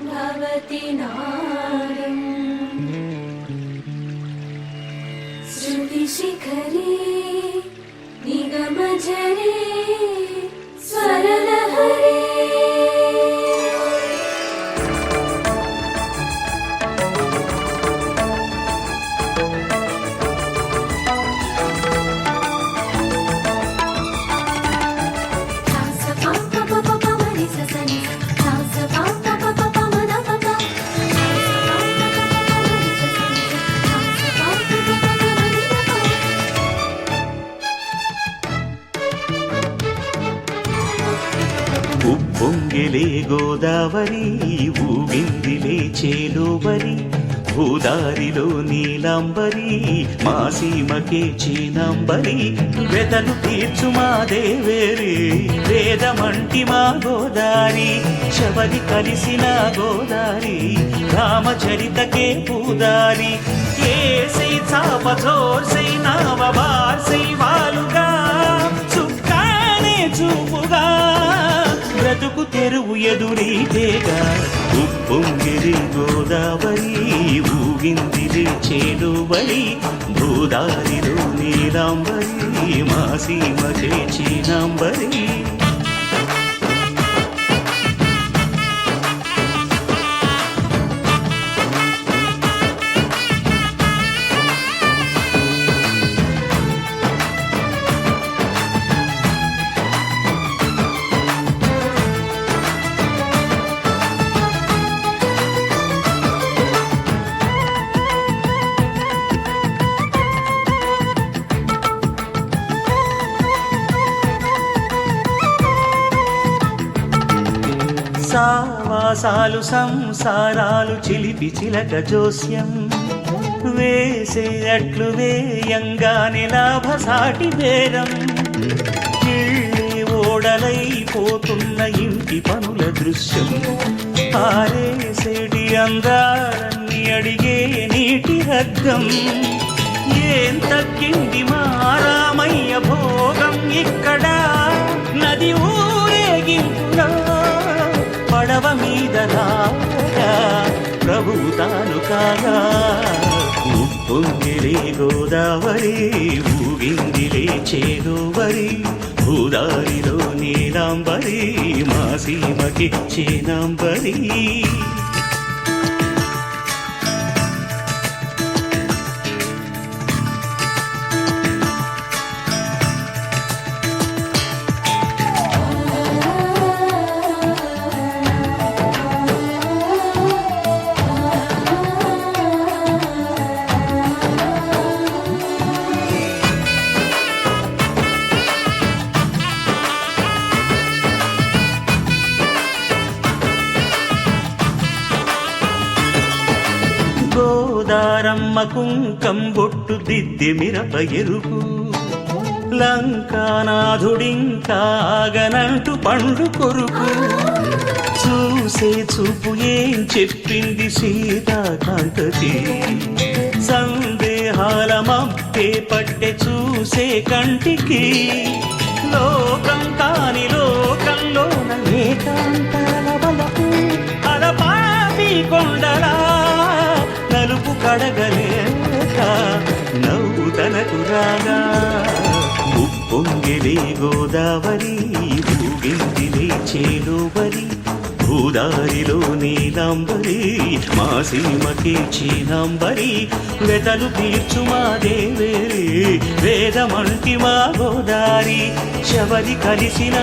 भवति नाडम् श्रुतिशिखरे निगमझरे स्वरलहरे ఉప్పొంగిలే గోదావరి ఊగిందిలే చేలోబరి భూదారిలో నీలాంబరి మా సీమకే చీనాంబరి వెతలు తీర్చు మా దేవేరి వేదమంటి మా గోదారి శబరి కలిసిన గోదారి రామచరితకే పూదారి ఏసై చాపచోర్సై నావబార్సై వాలుగా చుక్కానే చూపుగా బ్రతుకు తెరువు ఎదురీతేగా ఉప్పొంగిరి గోదావరి ఊగిందిరి చేలోబరి భూదారిలో నీలాంబరి మా సీమకే చీనాంబరి సావాసాలు సంసారాలు చిలిపి చిలక జోస్యం వేసేటట్లు వేయంగానే లాభసాటి బేరం ఇళ్ళే ఓడలైపోతున్న ఇంటి పనుల దృశ్యం ఆరేసేటి అందాలన్నీ అడిగే నీటి రగ్గం ఏం తగ్గింది మా రామయ్య భోగం ఇక్కడ నది ఊరేగింపులో పడవ మీద రాగా ప్రభువు తాను కాగా ఉప్పొంగిలే గోదావరి ఊగిందిలే చేలోబరి భూదారిలో నీలాంబరి మా సీమకి చీనాంబరి గోదారమ్మ కుంకం బొట్టు దిద్ది మిరప ఎరుపు లంకానాథుడింకాగనంటూ పండు కొరుకు చూసే చూపు ఏం చెప్పింది సీతాకాంతకి సందేహాల మబ్బే పట్టె చూసే కంటికి లోకం కాని లోకంలోన ఏకాంతాల బలపు అలపాపి కొండలా నలుపు కడగలేక నవ్వు తనకు రాగా ఉప్పొంగిలే గోదావరి ఊగిందిలే చేలోబరి భూదారిలో నీలాంబరి మా సీమకే చీనాంబరి వెతలు తీర్చు మా దేవేరి వేదమంటి మా గోదారి శబరి కలిసిన